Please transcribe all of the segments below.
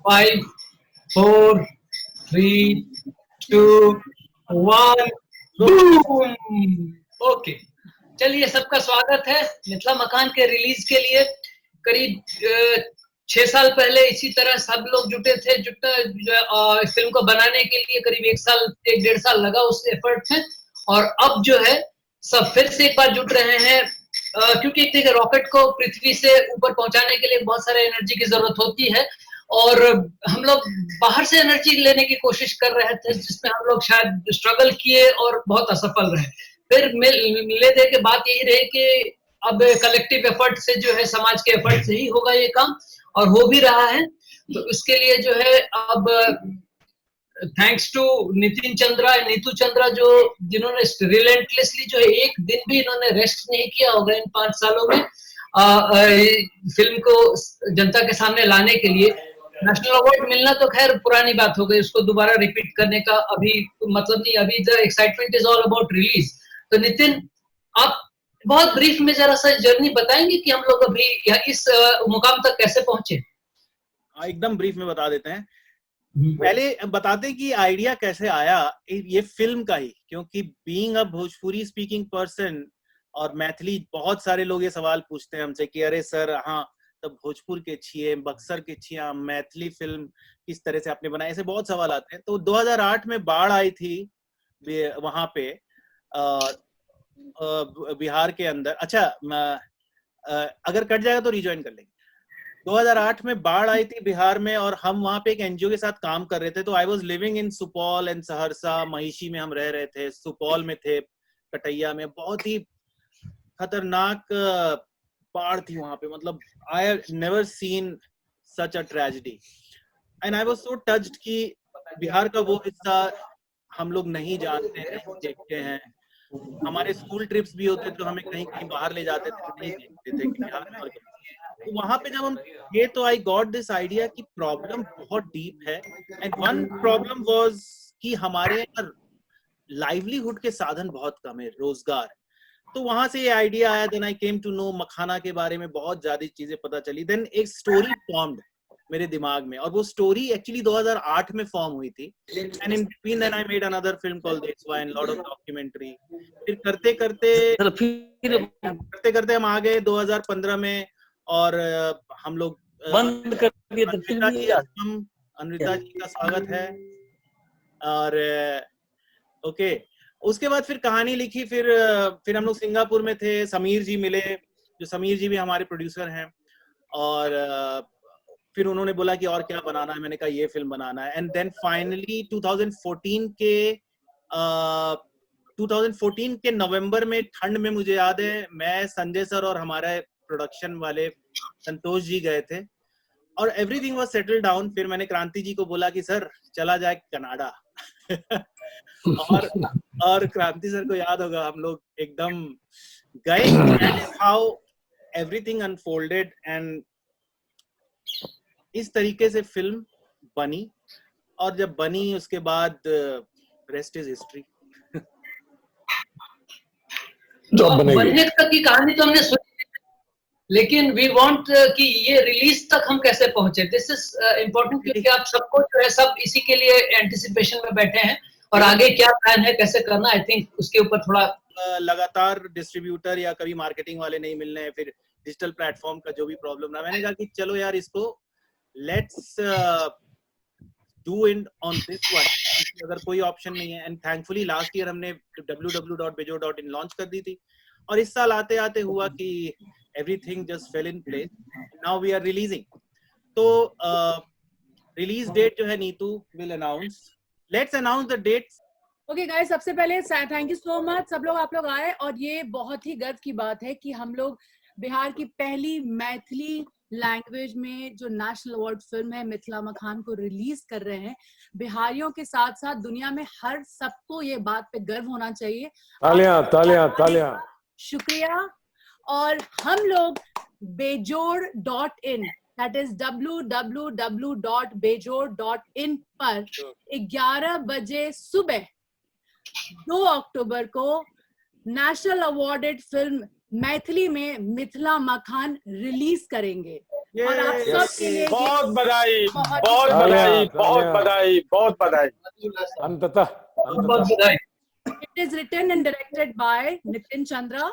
5, 4, 3, 2, 1, boom. Okay, चलिए सबका स्वागत है मिथिला मकान के रिलीज के लिए। करीब 6 साल पहले इसी तरह सब लोग जुटे थे। फिल्म को बनाने के लिए करीब 1 साल लगा उस एफर्ट में, और अब जो है सब फिर से एक बार जुट रहे हैं, क्योंकि देखिए रॉकेट को पृथ्वी से ऊपर पहुंचाने के लिए बहुत सारे एनर्जी की जरूरत होती है, और हम लोग बाहर से एनर्जी लेने की कोशिश कर रहे थे, जिसमें हम लोग शायद स्ट्रगल किए और बहुत असफल रहे। फिर मिले दे के बात यही रही कि अब कलेक्टिव एफर्ट से जो है, समाज के एफर्ट से ही होगा ये काम, और हो भी रहा है। तो इसके लिए जो है अब थैंक्स टू नीतू चंद्रा, जो जिन्होंने रिलेंटलेसली जो है एक दिन भी इन्होंने रेस्ट नहीं किया होगा इन 5 सालों में फिल्म को जनता के सामने लाने के लिए। नेशनल अवार्ड मिलना तो खैर पुरानी बात हो गई, उसको दोबारा रिपीट करने का अभी मतलब नहीं। अभी the excitement is all about release. तो नितिन, आप बहुत ब्रीफ में जरा सा जर्नी बताएंगे कि हम लोग अभी इस मुकाम तक कैसे पहुंचे? एकदम ब्रीफ में बता देते हैं। पहले बताते हैं कि आइडिया कैसे आया ये फिल्म का ही, क्योंकि being a Bhojpuri speaking person और मैथिली, बहुत सारे लोग ये सवाल पूछते हैं हमसे कि अरे सर, हाँ तो भोजपुर के छिए, बक्सर के छिया, मैथिली फिल्म किस तरह से आपने बनाई, ऐसे बहुत सवाल आते हैं। तो 2008 में बाढ़ आई थी वहां पे बिहार के अंदर। अच्छा, अगर कट जाएगा तो रिजॉइन कर लेंगे। 2008 में बाढ़ आई थी बिहार में, और हम वहां पे एक एनजीओ के साथ काम कर रहे थे। तो I was living in Supaul and Saharsa, Mahishi में हम रह रहे थे, सुपौल में थे, कटैया में। बहुत ही खतरनाक बाढ़ थी वहां पे, मतलब I have never seen such a tragedy, and I was so touched कि बिहार का वो हिस्सा हम लोग नहीं जानते हैं, नहीं देखते हैं। हमारे स्कूल ट्रिप्स भी होते तो हमें कहीं कहीं बाहर ले जाते थे, नहीं देखते थे कि बिहार में और क्या। तो वहां पे जब हम ये, तो आई गॉट दिस आइडिया कि प्रॉब्लम बहुत डीप है, एंड वन प्रॉब्लम वाज कि हमारे यहाँ लाइवलीहुड के साधन बहुत कम है, रोजगार। तो वहां से ये आइडिया आया। Then I came to know makhana के बारे में बहुत ज्यादा चीजें पता चली। देन एक स्टोरी फॉर्म्ड मेरे दिमाग में, और वो स्टोरी एक्चुअली 2008 में फॉर्म हुई थी। And in between then I made another film called that's why and lot of documentary. फिर करते करते हम आ गए 2015 में, और हम लोग बंद कर दिए तो फिल्म ही याद। अनृता जी का स्वागत है। और ओके, उसके बाद फिर कहानी लिखी। फिर हम लोग सिंगापुर में थे, समीर जी मिले, जो समीर जी भी हमारे प्रोड्यूसर हैं। और फिर उन्होंने बोला कि और क्या बनाना है, मैंने कहा ये फिल्म बनाना है। एंड देन फाइनली 2014 के नवंबर में, ठंड में, मुझे याद है, मैं, संजय सर और हमारे प्रोडक्शन वाले संतोष जी गए थे, और एवरीथिंग वाज सेटल डाउन। फिर मैंने क्रांति जी को बोला कि सर चला जाए कनाडा। और क्रांति सर को याद होगा, हम लोग एकदम गए। हाउ एवरीथिंग अनफोल्डेड, एंड इस तरीके से फिल्म बनी। और जब बनी उसके बाद रेस्ट इज हिस्ट्री। बनने तक की कहानी तो हमने सुनी, लेकिन वी वांट कि ये रिलीज तक हम कैसे पहुंचे। दिस इज इम्पोर्टेंट, क्योंकि आप सबको जो है सब इसी के लिए एंटिसिपेशन में बैठे हैं, और आगे क्या प्लान है, कैसे करना, आई थिंक उसके ऊपर थोड़ा लगातार डिस्ट्रीब्यूटर या कभी मार्केटिंग वाले नहीं मिलने, फिर डिजिटल प्लेटफॉर्म का जो भी प्रॉब्लम रहा, मैंने कहा कि चलो यार इसको let's do it on this one, अगर कोई ऑप्शन नहीं है। एंड थैंकफुली लास्ट ईयर हमने www.bejor.in लॉन्च कर दी थी, और इस साल आते आते हुआ कि everything just fell in place. Now we are releasing. तो रिलीज डेट जो है Neetu will announce. Let's announce the dates. Okay guys, सबसे पहले थैंक यू सो मच सब लोग, आप लोग आए, और ये बहुत ही गर्व की बात है कि हम लोग बिहार की पहली मैथिली लैंग्वेज में जो नेशनल अवार्ड फिल्म है मिथिला मखान को रिलीज कर रहे हैं। बिहारियों के साथ साथ दुनिया में हर सबको ये बात पे गर्व होना चाहिए। तालियां तालियां तालियां। शुक्रिया। और हम लोग bejor.in, that is www.bejor.in पर 11 बजे सुबह 2 अक्टूबर को नेशनल अवार्डेड फिल्म मैथिली में मिथिला मखान रिलीज करेंगे। और आप सब के लिए बहुत बधाई, बहुत बहुत बधाई, बहुत बधाई, बहुत बधाई। अंततः बहुत बधाई। It is written and directed by Nitin Chandra.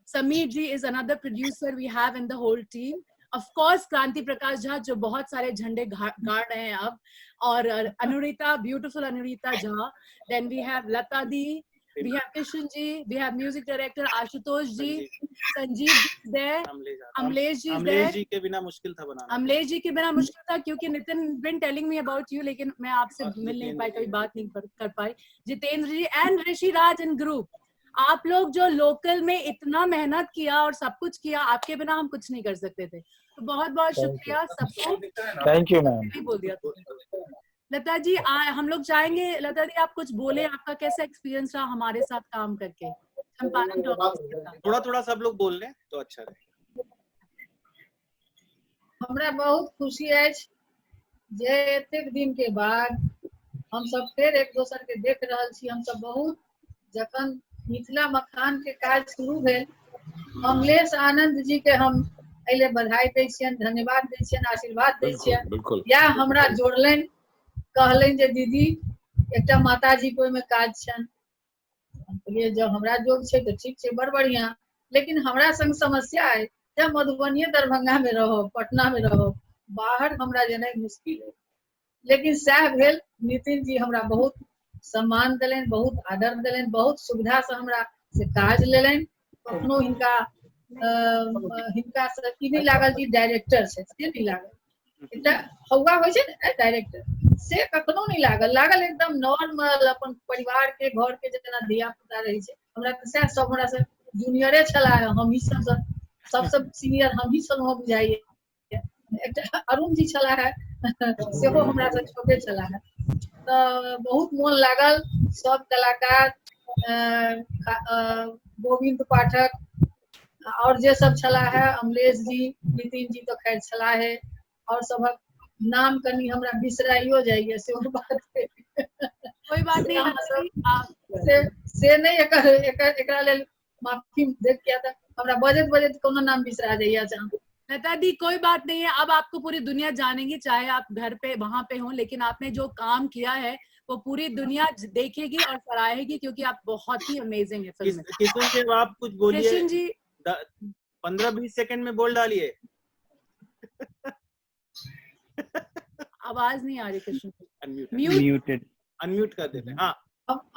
Sameer ji is another producer we have in the whole team. Of course, Kranti Prakash Jha जो बहुत सारे झंडे गाड़ रहे हैं अब, और Anurita, beautiful Anurita Jha. Then we have Lata Di, we have Kishan ji, we have music director Ashutosh ji, Sanjeev ji is there, Amlesh ji is there. Amlesh जी के बिना मुश्किल था बनाना। अमलेश जी के बिना मुश्किल था क्योंकि Nitin been telling me about you, लेकिन मैं आपसे मिल नहीं पाई, कभी बात नहीं कर पाई। Jitendra ji and Rishi Raj in group, आप लोग जो लोकल में इतना मेहनत किया और सब कुछ किया, आपके बिना हम कुछ नहीं कर सकते थे। तो बहुत बहुत शुक्रिया सबको। Thank you ma'am. नहीं बोल दिया तो। लता जी हम लोग चाहेंगे, लता जी आप कुछ बोले, आपका कैसा एक्सपीरियंस रहा हमारे साथ काम करके चंपारण टॉकीज के साथ? थोड़ा थोड़ा सब लोग बोल लें तो अच्छा रहे। हमरा बहुत खुशी अछि जे एतेक दिन के बाद हम सब फिर एक दोसर के देख रहल छी। हम सब बहुत जखन मिथिला मखान के काज शुरू भेल, अमलेश आनंद जी के हम एले बधाई दै छियनि, धन्यवाद दै छियनि, आशीर्वाद दै छियनि। बिल्कुल या हमरा जोड़लनि, कहलनि जे दीदी एकटा माताजी को में काज छनि। ये जब हमरा जोग छै तो ठीक छै, बड़ बढ़िया। लेकिन हमरा संग समस्या है जे मधुबनी दरभंगा में रहो, पटना में रहो, बाहर हमरा जेनाइ मुश्किल है। लेकिन सएह भेल, नितिन जी हमरा बहुत सम्मान देलनि, बहुत आदर देलनि, बहुत सुविधा से हमरा से काज लेलनि। कखनो हिनका से की नहीं लागल जी डायरेक्टर छै, से नहीं लागल। एकटा हौवा होइ छै ने डायरेक्टर, से कखनो नहीं लागल एकदम नॉर्मल अपन परिवार के घर के जेना धिया पुता रहे छै। हमरा तऽ सएह सब हमरा से जूनियरे छला है, हम ही सबसे सीनियर हम ही सब बुझाइए। एकटा अरुण जी छला है, सेहो हमरा से छोटे छला है। तो बहुत मन लागल, सब कलाकार गोविंद पाठक और जे सब छला है, अमलेश जी, नितिन जी तो खैर छला है, और सबक नाम कनी हमरा बिसराइयो जाइए, से बात है। कोई बात नहीं, से नहीं एकरा लेल माफी देख किया था, हमरा बजत कोनो नाम बिसरा जाइए। लता दी कोई बात नहीं है, अब आपको पूरी दुनिया जानेगी, चाहे आप घर पे वहां पे हो, लेकिन आपने जो काम किया है वो पूरी दुनिया देखेगी और सराहेगी, क्योंकि आप बहुत ही अमेजिंग है फिल्म में। किशोर जी आप कुछ बोलिए, कृष्ण जी 15-20 सेकंड में बोल डालिए। आवाज नहीं आ रही कृष्ण म्यूटेड अनम्यूट कर देते हैं। हाँ,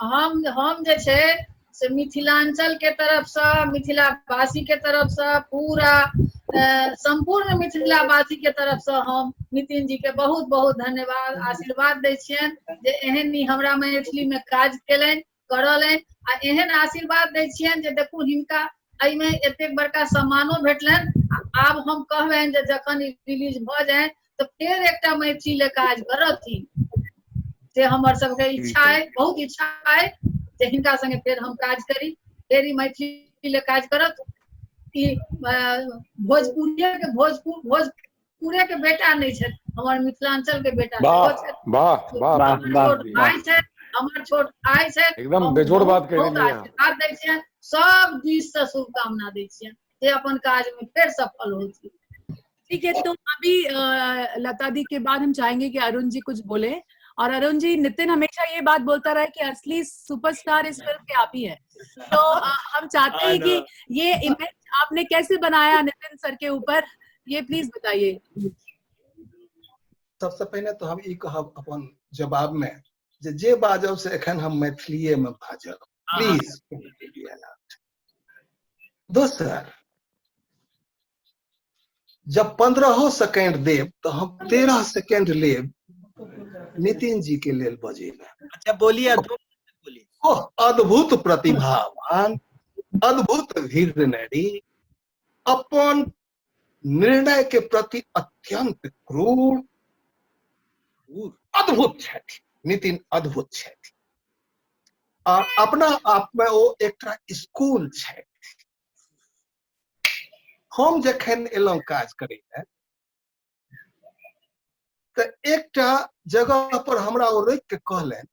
हम जे छे से मिथिलांचल के तरफ से, मिथिलावासी के तरफ से, पूरा संपूर्ण मिथिलावासी के तरफ से हम नितिन जी के बहुत बहुत धन्यवाद आशीर्वाद दै छियनि जे एहन नी हमरा मैथिली में काज केलनि करलनि, आ एहन आशीर्वाद दै छियनि जे देखू हिनका एहिमे एतेक बड़का सम्मानो भेटलनि। आब हम कहबनि जे जखन रिलीज भ जाए तो फिर एकटा मैथिली ले काज करथि, से हमर सबके इच्छा है, बहुत इच्छा है जे हिनका संगे फिर हम काज करी, फिर ई मैथिली ले काज करत। ई भोजपुरे के बेटा नहीं है, हमारे मिथिलांचल के बेटा भाई है, हमार छोट भाई है, एकदम बेजोड़ बात कह रही है। आशीर्वाद दै छियनि, सब दिस से शुभकामना दै छियनि जे अपन काज में फिर सफल होती। ठीक है, तो अभी लता दी के बाद हम चाहेंगे कि अरुण जी कुछ बोले। और अरुण जी, नितिन हमेशा ये बात बोलता रहा है कि असली सुपरस्टार इस फिल्म के आप ही हैं, तो हम चाहते हैं कि ये इमेज आपने कैसे बनाया नितिन सर के ऊपर, ये प्लीज बताइए। सबसे पहले तो हम ई कहब अपन जवाब में जे बाजब से एखन हम मैथिलीए में बाजब, प्लीज। दोसर, जब 15 सेकंड देव तो हम 13 सेकंड लेब नितिन जी के लेल बजेला। अच्छा बोलिए, बोलिए। ओह, अद्भुत प्रतिभावान, अद्भुत वीरनरी, अपन निर्णय के प्रति अत्यंत क्रूर, अद्भुत छथि नितिन, अद्भुत छथि। और अपना आप में वो एकटा स्कूल छथि। हम जखन एलहुं काज करे तो एकटा जगह पर हमरा वो रोक के कहलन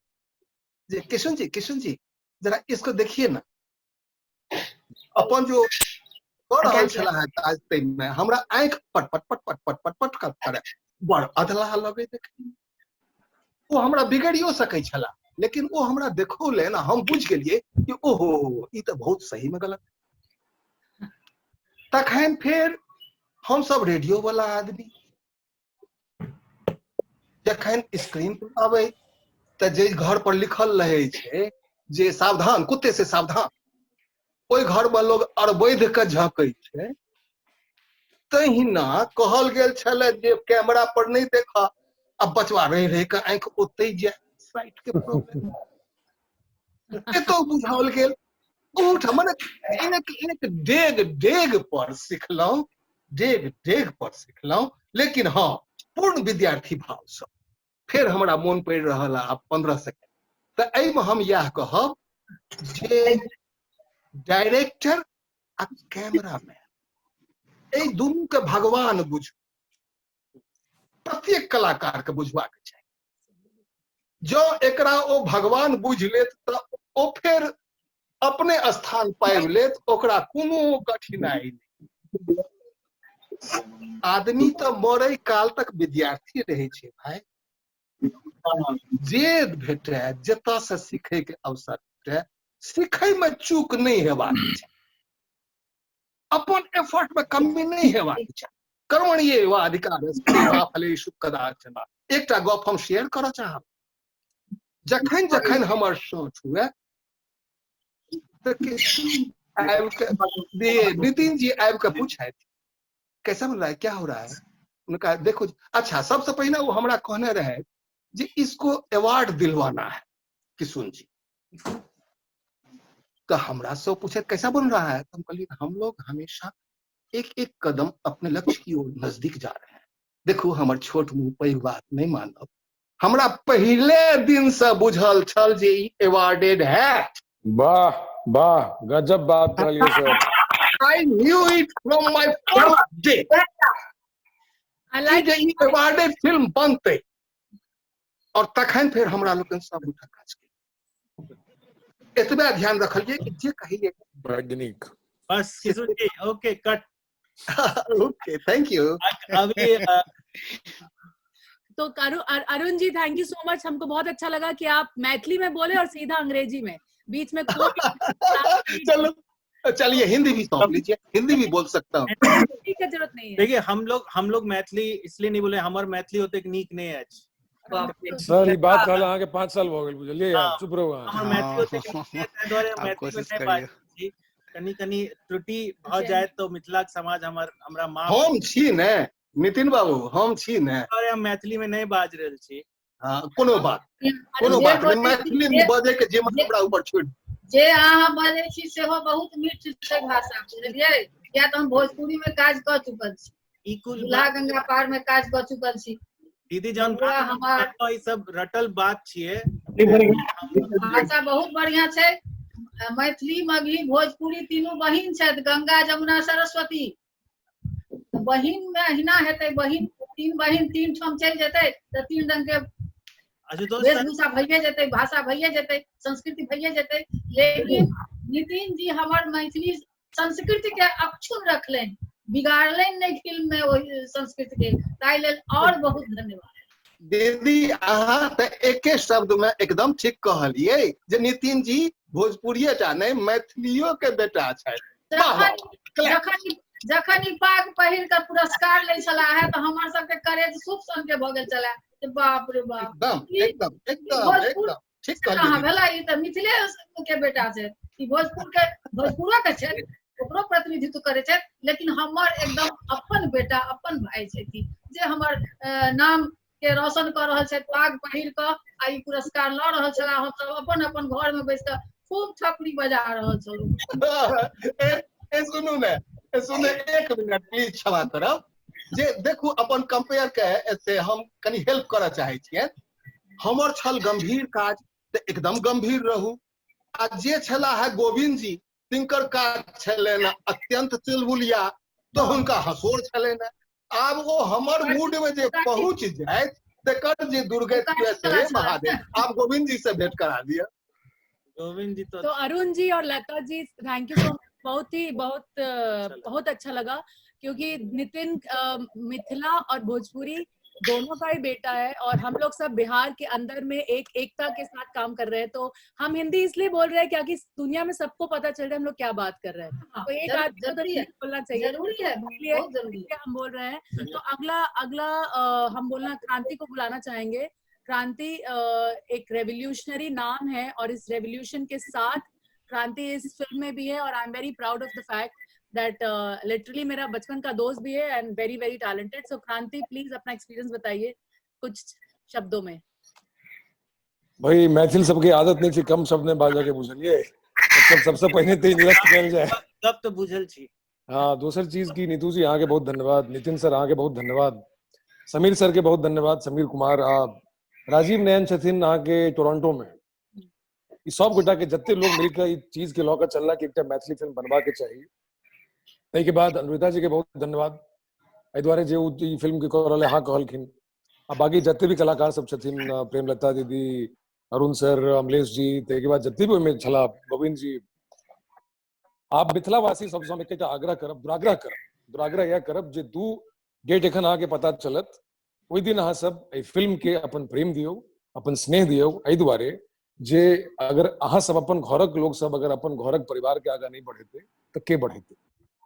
जे किशन जी जरा इसको देखिए ना, अपन जो कऽ रहल छला काज तै में हमरा आँखि पट पट पट पट पट पट पट करे बड़ अधलाह लगे देखी। वो हमरा बिगड़ियो सकै छला, लेकिन वो हमरा देखौले ना, हम बुझ गेलिए कि ओहो ई तऽ बहुत सही में गलत। तखन फिर हम सब रेडियो वाला आदमी जखन स्क्रीन पर आवे त जे घर पर लिखल रहे छे जे सावधान कुत्ते से सावधान, ओई घर में लोग अरबैध के झंकै छे, तहिना कहल गेल छले जे कैमरा पर नहीं देखा, अब बचवा रह रह के आंख ओते जे साइट के प्रॉब्लम एतो बुझाओल गेल। उठ मने एक डेग डेग पर सिखलौं, डेग डेग पर सिखलौं, लेकिन हाँ पूर्ण विद्यार्थी भाव से। फिर हमरा मन पड़ रहल आब 15 सेकंड, तो एहि में हम यह कहब जे डायरेक्टर आ कैमरामैन एहि दुनू के भगवान बुझू, प्रत्येक कलाकार के बुझबाक चाही। जो एकरा ओ भगवान बुझ लेत त ओ फिर अपने स्थान पाबि लेत, ओकरा कोनो कठिनाई नहीं। आदमी तो मरे काल तक विद्यार्थी रहे छे भाई, जे भेटे जतऽ से सीखे के अवसर भेटे, सीखे में चूक नहीं हेबाक चाही, अपन एफर्ट में कमी नहीं हेबाक चाही। कर्मण्येव अधिकारस्ते मा फलेषु कदाचन। एकटा गप हम शेयर करऽ चाहब, जखन जखन हमर सोच हुए नितिन जी आब के पूछे कैसा बन रहा है, क्या हो रहा है, उनका देखो। अच्छा सबसे पहले वो हमरा कहने रहे जी इसको अवार्ड दिलवाना है किशुन जी, तो हमरा से पूछे कैसा बन रहा है, तो हम कहलिए हम लोग हमेशा एक एक कदम अपने लक्ष्य की ओर नजदीक जा रहे हैं। देखो हमर छोट मुंह पैघ बात नहीं मानब, हमरा पहले दिन से बुझल छल जे ई अवार्डेड है। वाह वाह गजब बात कहलिए sir. I knew it from my first day. I like J E awarded film बनते, और तखन फिर हमरा लोगन सब उठा काज के एतबे ध्यान रखलिए कि जे कहिए वैज्ञानिक। बस Kishore ji okay cut. Okay thank you. अभी तो Arun ji thank you so much, हमको बहुत अच्छा लगा कि आप मैथिली में बोले और सीधा अंग्रेजी में, बीच में कोई चलो चलिए हिंदी भी सौंप लीजिए, हिंदी भी बोल सकता हूँ। ठीक है, जरूरत नहीं है। देखिए हम लोग मैथिली इसलिए नहीं बोले, हमार मैथिली होते नीक नहीं है सर ये बात कहला आगे 5 साल हो गए बुझलिए यार, चुप रहो। हमर मैथिली होते द्वारे मैथिली में नहीं बात छी, कनी त्रुटि भ जाए तो मिथिलाक समाज हमरा माफ। हम छी ने नितिन बाबू, हम छी ने, और हम मैथिली में नहीं बाज रहल छी। हां कोनो बात नहीं, मैथिली में बजे के जे हमरा ऊपर छोड़ जे अहाँ बजे छी सेहो बहुत मीठ छै भाषा, बुझलियै, किया तऽ हम भोजपुरी में काज क चुकल छी, ई कुल दूल्हा गंगा पार में काज क चुकल छी। दीदी जान ई सब रटल बात छिए, भाषा बहुत बढ़िया छै। मैथिली मगही भोजपुरी तीनों बहिन छथि, गंगा जमुना सरस्वती। बहिन में हिना हेतै, बहिन तीन ठाम चलि जेतै तऽ तीन रंग के वेशभूषा भइए जेतै, भाषा भइए जेतै, संस्कृति भइए जेतै। लेकिन नितिन जी हमर मैथिली संस्कृति के अक्षुण्ण रखलनि, बिगाड़लनि नहीं फिल्म में ओहि संस्कृति के, ताहि लेल और बहुत धन्यवाद। दीदी अहाँ त एके शब्द में एकदम ठीक कहलिए जे नितिन जी भोजपुरिये टा नहीं मैथिलियो के बेटा छथि। जखन ई पाग पहिर के पुरस्कार ले छला है तो हमर सबके करेज सूप सन के भ गेल छला। बाप रे बाप, एकदम ठीक कहलिए। हां भेला, ई त मिथिले के बेटा छै, ई भोजपुरा के छै, ओकरो प्रतिनिधित्व करे छै, लेकिन हमर एकदम अपन बेटा अपन भाई छै जे हमर नाम के रोशन कर रहल छै, पाग पहिर के आ ई पुरस्कार ल रहल छला। हम सब अपन अपन घर में बैस के खूब थपड़ी बजा रहल छलू। सुने एक मिनट प्लीज क्षमा करब, जे देखू अपन कंपेयर के से हम कनी हेल्प करऽ चाहे छियै। हमर छल गंभीर काज त एकदम गंभीर रहू, आ जे छला है गोविंद जी तिनकर काज छलनि अत्यंत चुलबुलिया, तो हुनका हंसोर छलनि। आब वो हमर मूड में जे पहुंच जाए तकर जे दुर्गति से महादेव, आप गोविंद जी से भेंट करा दिया। गोविंद जी तो अरुण जी और Lata ji thank you so much बहुत अच्छा लगा, क्योंकि नितिन मिथिला और भोजपुरी दोनों का ही बेटा है, और हम लोग सब बिहार के अंदर में एकता के साथ काम कर रहे हैं। तो हम हिंदी इसलिए बोल रहे हैं क्योंकि दुनिया में सबको पता चल रहा है हम लोग क्या बात कर रहे हैं। तो एक आदमी को तो जरूरी है, बोलना चाहिए, जरूरी है, बहुत जरूरी है। हम बोल रहे हैं। तो अगला हम बोलना क्रांति को बुलाना चाहेंगे। क्रांति एक रेवोल्यूशनरी नाम है, और इस रेवोल्यूशन के साथ क्रांति इस फिल्म में भी है, और I am very proud of the fact that literally मेरा बचपन का दोस्त भी है एंड वेरी वेरी टैलेंटेड। सो क्रांति, प्लीज अपना एक्सपीरियंस बताइए कुछ शब्दों में। भाई मैथिल सबके आदत नहीं थी कम शब्द में बाजा के बुझलिए, मतलब सबसे पहले तो निरस्त कल जाए तब तो बुझल छी। हाँ, दूसरी चीज की नीतू जी अहाँ के बहुत धन्यवाद, नितिन सर अहाँ के बहुत धन्यवाद, समीर सर के बहुत धन्यवाद, समीर कुमार आप, राजीव नयन छथिन अहाँ के टोरंटो में, ई सब गोटा के जत्ते लोग मिलकर ई चीज के लौका चलला कि एकटा मैथिली फिल्म बनवा के चाहिए। तै के बाद अनुरिता जी के बहुत धन्यवाद एहि दुआरे जे उ ई फिल्म के करल हाँ कहलखिन। आ बाकी जत्ते भी कलाकार सब छथिन, प्रेमलता दीदी, अरुण सर, अमलेश जी, तै के बाद जत्ते भी ओहिमे छला, गोविंद जी, आप मिथिलावासी सबसँ हम एकटा आग्रह करब, दुराग्रह यह करब जे 2 डेट एखन अहाँ के पता चलत, ओहि दिन अहाँ सब एहि फिल्म के अपन प्रेम दियौ, अपन स्नेह दियौ, एहि दुआरे जे अगर अहाँ सब अपन घरक लोग सब अगर अपन घरक परिवार के आगा नहीं बढ़ेते तो के बढ़ेते।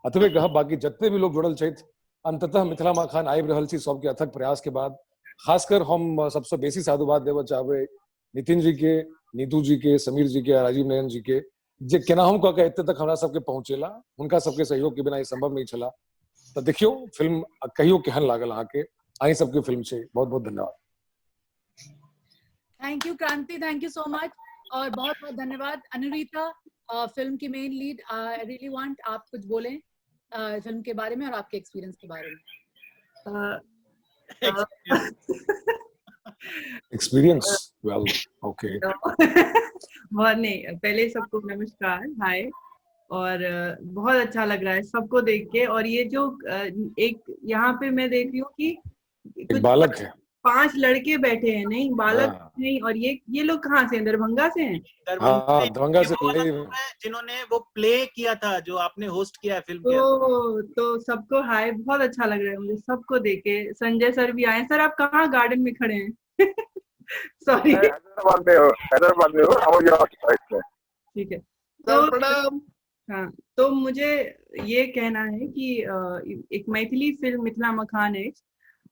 अतबे कहब, बाकी जत्ते भी लोग जुड़ल छथि, अंततः मिथिला मखान आबि रहल छी सबके अथक प्रयास के बाद। खासकर हम सबसे बेसी साधुवाद देबऽ चाहबै नितिन जी के, नीतू जी के, समीर जी के, राजीव नयन जी के, जे केना हम कह के एते तक हमरा सबके पहुंचेला, हुनका सबके सहयोग के बिना ई संभव नहीं छला। तो देखियो फिल्म कहियो केहन लागल अहाँ के, अहीं सबके फिल्म छै। बहुत बहुत धन्यवाद। थैंक यू क्रांति, थैंक यू सो मच, और बहुत बहुत धन्यवाद अनुरिता, फिल्म की main lead. I really want आप कुछ बोलें फिल्म के बारे में और आपके एक्सपीरियंस के बारे में। Experience well okay. बहुत नहीं, पहले सबको नमस्कार, हाय, और बहुत अच्छा लग रहा है सबको देख के। और ये जो एक यहाँ पे मैं देख रही हूँ कि एक बालक है, 5 लड़के बैठे हैं, नहीं बालक नहीं, और ये लोग कहाँ से हैं? दरभंगा से हैं? दरभंगा से जिन्होंने वो प्ले किया था जो आपने होस्ट किया है फिल्म के। तो सबको हाय, बहुत अच्छा लग रहा है मुझे सबको देख के। संजय सर भी आए। सर आप कहाँ गार्डन में खड़े हैं? सॉरी, हैदराबाद में हो। ठीक है। तो हाँ, तो मुझे ये कहना है कि एक मैथिली फिल्म मिथिला मखान है,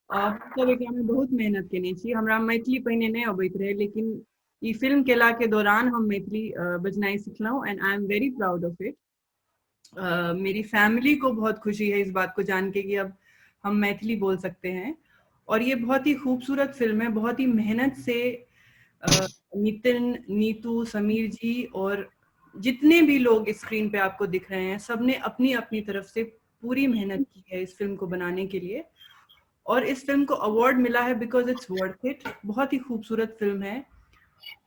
सब एकरा में बहुत मेहनत केने छी। हमरा मैथिली पहिने नहीं अबैत रहे, लेकिन ई फिल्म केला के दौरान हम मैथिली बजनाई सिखलहुँ, and I am very proud of it. मेरी फैमिली को बहुत खुशी है इस बात को जान के कि अब हम मैथिली बोल सकते हैं। और ये बहुत ही खूबसूरत फिल्म है, बहुत ही मेहनत से नितिन, नीतू, समीर जी और जितने भी लोग स्क्रीन पे आपको दिख रहे हैं, सबने अपनी अपनी तरफ से पूरी मेहनत की है इस फिल्म को बनाने के लिए। और इस फिल्म को अवार्ड मिला है बिकॉज इट्स वर्थ इट। बहुत ही खूबसूरत फिल्म है।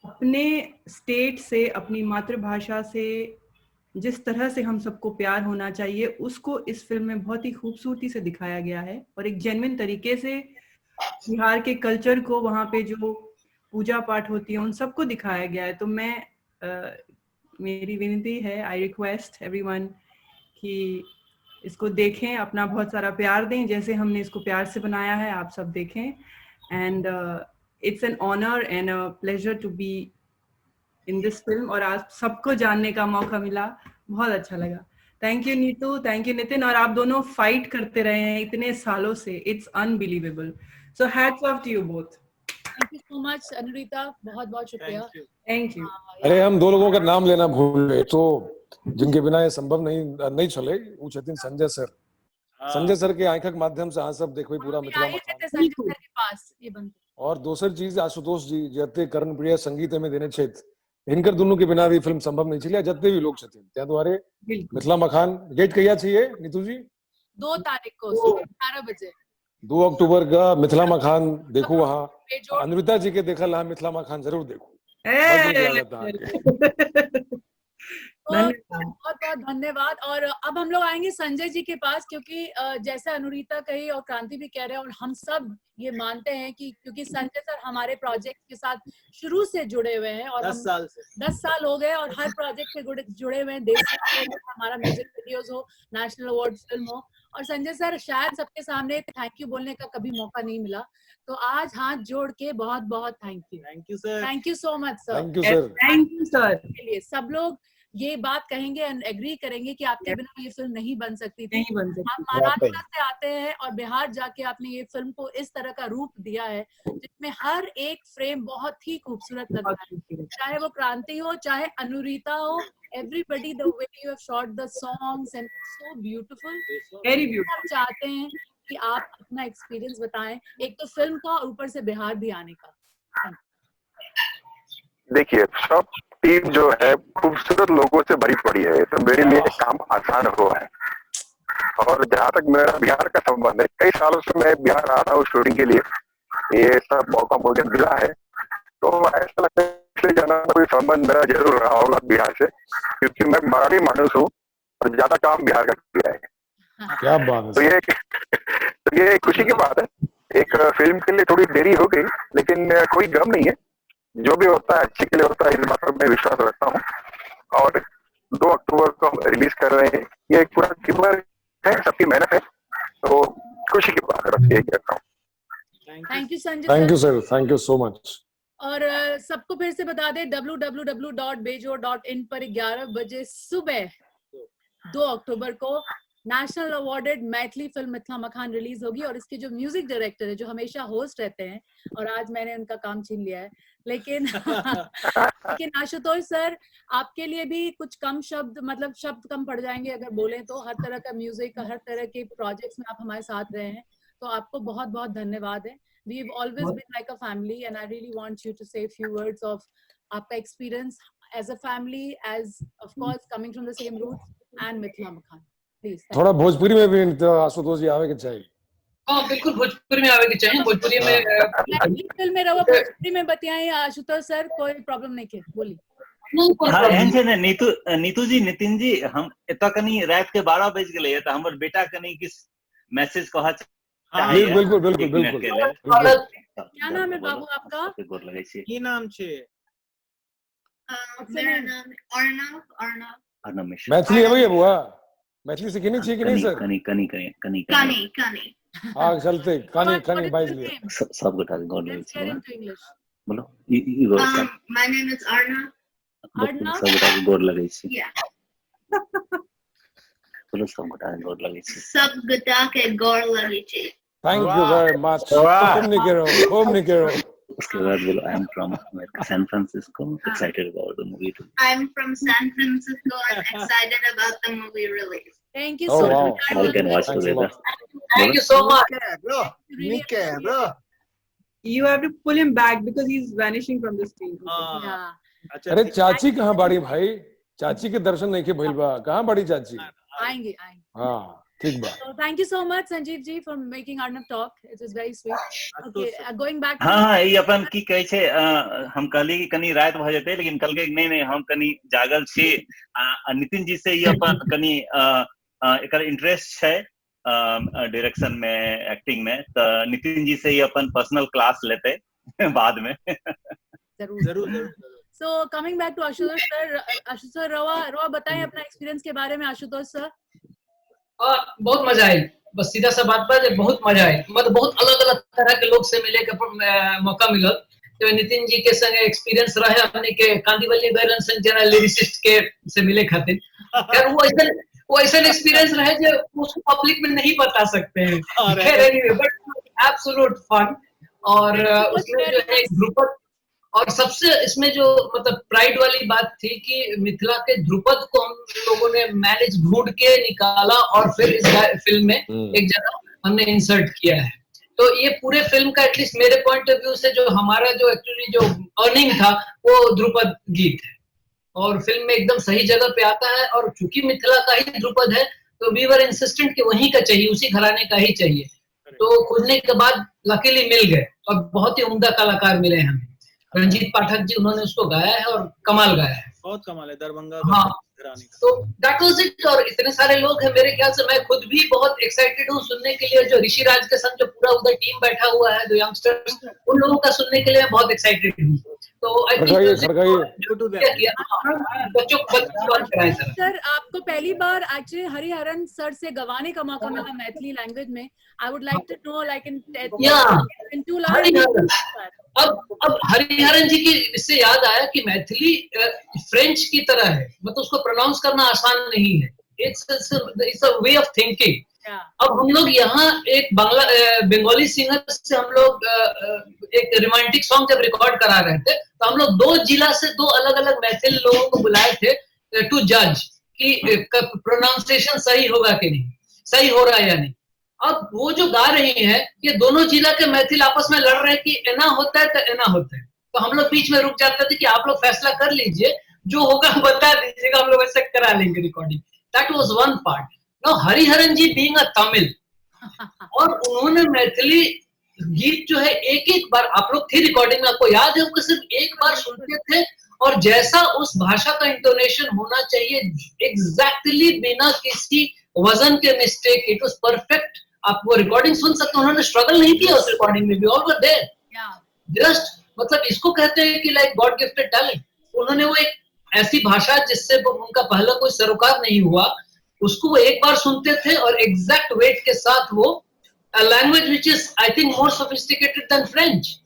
अपने स्टेट से, अपनी मातृभाषा से जिस तरह से हम सबको प्यार होना चाहिए, उसको इस फिल्म में बहुत ही खूबसूरती से दिखाया गया है, और एक जेन्युइन तरीके से बिहार के कल्चर को, वहाँ पे जो पूजा पाठ होती है, उन सबको दिखाया गया है। तो मैं मेरी विनती है, आई रिक्वेस्ट एवरीवन कि इसको देखें, अपना बहुत सारा प्यार दें, जैसे हमने इसको प्यार से बनाया है, आप सब देखें। And it's an honour and a pleasure to be in this film, और आज सबको जानने का मौका मिला, बहुत अच्छा लगा। Thank you Neetu, thank you Nitin, और आप दोनों फाइट करते रहे हैं इतने सालों से, it's unbelievable. So hats off to you both. Thank you so much Anurita, बहुत बहुत शुक्रिया। Thank you. अरे हम 2 लोगों का नाम लेना भूल गए, तो जिनके बिना ये संभव नहीं चले, वो छथिन संजय सर। संजय सर के आंखक माध्यम से अहाँ सब देखबै पूरा मिथिला मखान। संजय सर के पास ये बंद। और दोसर चीज आशुतोष जी जते कर्णप्रिय संगीत में देने छथि, हिनकर दुनू के बिना भी फिल्म संभव नहीं छलै, जते भी लोग छथिन। त्या द्वारे मिथिला मखान डेट कहिया छियै नीतू जी? 2 तारीख को सुबह 11 बजे। 2 अक्टूबर का मिथिला मखान देखू। वहाँ अनुरिता जी के देखल अहाँ मिथिला मखान जरूर देखू। बहुत बहुत धन्यवाद। और अब हम लोग आएंगे संजय जी के पास, क्योंकि जैसा अनुरीता कही और क्रांति भी कह रहे हैं और हम सब ये मानते हैं कि क्योंकि संजय सर हमारे प्रोजेक्ट के साथ शुरू से जुड़े हुए हैं और 10 साल हो गए और हर प्रोजेक्ट से जुड़े हुए हैं। देसी हो, हमारा म्यूजिक वीडियोस हो, नेशनल अवार्ड फिल्म हो, और संजय सर शायद सबके सामने थैंक यू बोलने का कभी मौका नहीं मिला, तो आज हाथ जोड़ के बहुत बहुत thank you sir. Thank you so much sir. Thank you sir. Thank you sir. के लिए सब लोग ये बात कहेंगे एंड एग्री करेंगे कि आपके बिना ये फिल्म नहीं बन सकती थी। नहीं बन सकती। आप महाराष्ट्र से आते हैं और बिहार जाके आपने ये फिल्म को इस तरह का रूप दिया है जिसमें हर एक फ्रेम बहुत ही खूबसूरत लगता है, चाहे वो क्रांति हो चाहे अनुरीता हो। Everybody the way you have shot the songs and so beautiful, very beautiful. हम चाहते हैं कि आप अपना एक्सपीरियंस बताएं, एक तो फिल्म का और ऊपर से बिहार भी आने का। देखिए, सब टीम जो है खूबसूरत लोगों से भरी पड़ी है, तो मेरे लिए काम आसान हुआ है। और जहाँ तक मेरा बिहार का संबंध है, कई सालों से मैं बिहार आ रहा हूँ शूटिंग के लिए, ये सब मौका मुझे मिला है, तो ऐसा लगता है पिछले जन्म में कोई संबंध मेरा जरूर रहा होगा बिहार से, क्योंकि मैं मराठी मानुस हूँ और ज्यादा काम बिहार का किया है। क्या बात है। तो ये खुशी की बात है। एक फिल्म के लिए थोड़ी देरी हो गई, लेकिन कोई गम नहीं है, जो भी होता है अच्छे के लिए होता है, इस बात पर मैं विश्वास रखता हूँ। और 2 अक्टूबर को हम रिलीज कर रहे हैं, ये एक पूरा टीमवर्क है, सबकी मेहनत है, तो खुशी की बात है, बस यही कहता हूँ। Thank you Sanjay. Thank you sir, thank you so much. और सबको फिर से बता दें www.bejo.in पर 11 बजे सुबह 2 अक्टूबर को national awarded Maithili film Mithila मखान रिलीज होगी। और इसके जो म्यूजिक डायरेक्टर है, जो हमेशा होस्ट रहते हैं, और आज मैंने उनका काम छीन लिया है, लेकिन लेकिन आशुतोष सर, आपके लिए भी कुछ कम शब्द, मतलब शब्द कम पड़ जाएंगे अगर बोलें तो। हर तरह का म्यूजिक, हर तरह के प्रोजेक्ट्स में आप हमारे साथ रहे हैं, तो आपको बहुत बहुत धन्यवाद है। We've always been like a family and I really want you to say a few words of आपका experience as a family, as of course coming from the same roots and Mithila मखान, please। थोड़ा भोजपुरी में भी तो आशुतोष जी आवे के चाहिए। हाँ बिल्कुल, भोजपुरी में आवे के चाहिए। भोजपुरी में फिल्म में रहो, भोजपुरी में बताएं आशुतोष सर, कोई प्रॉब्लम नहीं के बोलिए। हाँ एहन छै ने नीतू जी, नितिन जी, हम एत कनी रात के 12 बज गेलै त हमर बेटा कनी किस मैसेज कहा चाहिए। बिल्कुल बिल्कुल बिल्कुल। क्या नाम है बाबू आपका? गोर लगै छी। की नाम छै? मेरा नाम अर्णव मिश्रा। मैथिली अबै बुआ, मैथिली सीखनी चाहिए कि नहीं सर? कनी हाँ चलते कनी बाइज लिया सब गोटा गोर लगै छी। बोलो My name is Arnav। सब गोटा गोर लगै छी। बोलो सब गोटा गोर लगै छी। सब गोटा के गोर लगै छी। Thank you very much। खूब निकरो। उसके बाद बोलो I am from San Francisco, excited about the movie too। I'm from San Francisco and excited about the movie release। Thank you so much। We can watch together। Thank you so much। Nikera, You have to pull him back because he's vanishing from the screen। अरे चाची कहाँ बाड़ी भाई? चाची के दर्शन नहीं के भइल बा, कहाँ बाड़ी चाची? आएंगे। हाँ ठीक बा। So thank you so much Sanjeev ji for making Arnav talk। It was very sweet। Okay, going back to हाँ ये अपन की कहै छै, हम कहली कि कनी रात भ जेतै, लेकिन कल के नहीं हम कनी जागल छी। नितिन जी से ये अपन कनी एकर इंटरेस्ट छै डायरेक्शन में, एक्टिंग में, तो नितिन जी से ये अपन पर्सनल क्लास लेते बाद में। जरूर। So coming back to Ashutosh sir, रवा बताएं अपना एक्सपीरियंस के बारे में। आशुतोष सर। बहुत मजा आई, बस सीधा सा बात पर बहुत मजा आई। मतलब बहुत अलग अलग तरह के लोग से मिले के मौका मिलल। तो नितिन जी के संग एक्सपीरियंस रहे हमने के कांदीवली बैरन संग जना लिरिसिस्ट के से मिले खातिर। यार वो ऐसा एक्सपीरियंस रहे जो उसको पब्लिक में नहीं बता सकते हैं। But absolute fun. और उसमें जो है ध्रुपद, और सबसे इसमें जो मतलब प्राइड वाली बात थी कि मिथिला के ध्रुपद को हम लोगों ने मैनेज ढूंढ के निकाला और फिर इस फिल्म में एक जगह हमने इंसर्ट किया है। तो ये पूरे फिल्म का एटलीस्ट मेरे पॉइंट ऑफ व्यू से जो हमारा जो एक्चुअली जो अर्निंग था वो ध्रुपद गीत है, और फिल्म में एकदम सही जगह पे आता है। और चूंकि मिथिला का ही ध्रुपद है तो वी वर इंसिस्टेंट कि वहीं का चाहिए, उसी घराने का ही चाहिए। तो खोजने के बाद लकीली मिल गए और बहुत ही उम्दा कलाकार मिले हमें। रंजीत पाठक जी, उन्होंने उसको गाया है और कमाल गाया है। बहुत कमाल है दरभंगा हाँ घराने का। तो दैट वाज इट। और इतने सारे लोग हैं, मेरे ख्याल से मैं खुद भी बहुत एक्साइटेड हूँ सुनने के लिए, जो ऋषि राज के संग जो पूरा उधर टीम बैठा हुआ है, जो यंगस्टर्स, उन लोगों का सुनने के लिए मैं बहुत एक्साइटेड हूँ। तो आई थिंक बच्चों को बात कराएं सर। सर आपको पहली बार एक्चुअली हरिहरन सर से गवाने का मौका मिला मैथिली लैंग्वेज में। I would like to know like in 2 Hariharan, अब हरिहरन जी की इससे याद आया कि मैथिली फ्रेंच की तरह है, मतलब उसको प्रोनाउंस करना आसान नहीं है। It's a way of thinking. अब हम लोग यहाँ एक बंगाली सिंगर से हम लोग एक रोमांटिक सॉन्ग जब रिकॉर्ड करा रहे थे, तो हम लोग 2 जिला से 2 अलग अलग मैथिल लोगों को बुलाए थे टू जज कि प्रोनाउंसिएशन सही होगा कि नहीं, सही हो रहा है या नहीं। अब वो जो गा रही हैं, ये दोनों जिला के मैथिल आपस में लड़ रहे हैं कि एना होता है तो एना होता है। तो हम लोग बीच में रुक जाते थे कि आप लोग फैसला कर लीजिए, जो होगा बता दीजिएगा, हम लोग ऐसे करा लेंगे recording. That was one part. Now Hariharan ji being a Tamil, और उन्होंने मैथिली गीत जो है एक बार, आप लोग थे रिकॉर्डिंग में, आपको याद है, उनको सिर्फ एक बार सुनते थे और जैसा उस भाषा का इंटोनेशन होना चाहिए एग्जैक्टली बिना किसी वजन के मिस्टेक, इट वाज परफेक्ट। आप वो रिकॉर्डिंग सुन सकते हैं, उन्होंने स्ट्रगल नहीं किया उस रिकॉर्डिंग में भी, ऑल वर देयर जस्ट, मतलब इसको कहते हैं कि लाइक गॉड गिफ्टेड टैलेंट। उन्होंने वो एक ऐसी भाषा जिससे उनका पहले कोई सरोकार नहीं हुआ, उसको वो एक बार सुनते थे और एग्जैक्ट वेट के साथ वो language which is I think more sophisticated than French.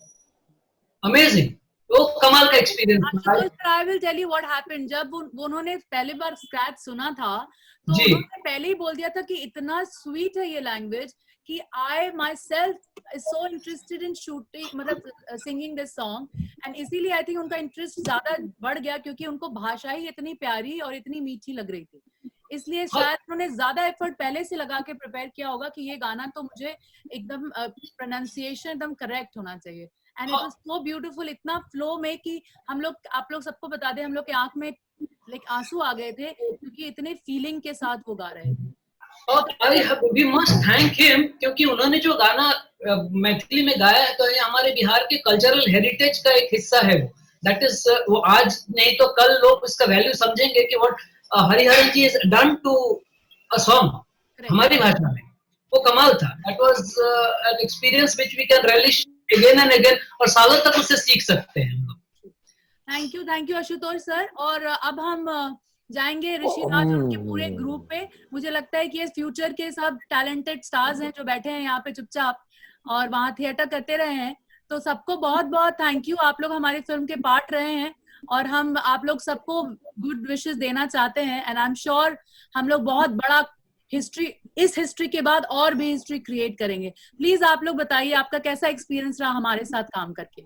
Amazing, वो कमाल का experience. I will tell you what happened. जब उन्होंने पहली बार स्क्रैच सुना था तो उन्होंने पहले ही बोल दिया था कि इतना स्वीट है ये लैंग्वेज कि I myself is so interested in shooting, मतलब सिंगिंग दिस सॉन्ग, एंड इसीलिए आई थिंक उनका इंटरेस्ट ज्यादा बढ़ गया क्योंकि उनको भाषा ही इतनी प्यारी और इतनी मीठी लग रही थी। इसलिए शायद उन्होंने ज्यादा एफर्ट पहले से लगा के प्रिपेयर किया होगा कि ये गाना तो मुझे एकदम प्रोनाउंसिएशन एकदम करेक्ट होना चाहिए। And it was so beautiful, इतना फ्लो में कि हम लोग, आप लोग सबको बता दें, हम लोग के आंख में लाइक आंसू आ गए थे क्योंकि इतने फीलिंग के साथ वो गा रहे थे। और वी मस्ट थैंक हिम, क्योंकि उन्होंने जो गाना मैथिली में गाया है तो ये हमारे बिहार के कल्चरल हेरिटेज का एक हिस्सा है। दैट इज वो आज नहीं तो कल लोग उसका वैल्यू समझेंगे कि what Hariharan ji is done to a song हमारी भाषा में। वो कमाल था। That was an experience which we can relish again and again, और सालों तक उससे सीख सकते हैं हम लोग। Thank you Ashutosh sir. और अब हम जाएंगे ऋषि राज और उनके पूरे ग्रुप पे। मुझे लगता है कि ये फ्यूचर के सब टैलेंटेड स्टार्स हैं जो बैठे हैं यहाँ पे चुपचाप और वहाँ थिएटर करते रहे हैं। तो सबको बहुत बहुत थैंक यू, आप लोग हमारी फिल्म के पार्ट रहे हैं और हम आप लोग सबको गुड विशेस देना चाहते हैं। एंड आई एम श्योर हम लोग बहुत बड़ा हिस्ट्री, इस हिस्ट्री के बाद और भी हिस्ट्री क्रिएट करेंगे। प्लीज आप लोग बताइए आपका कैसा एक्सपीरियंस रहा हमारे साथ काम करके।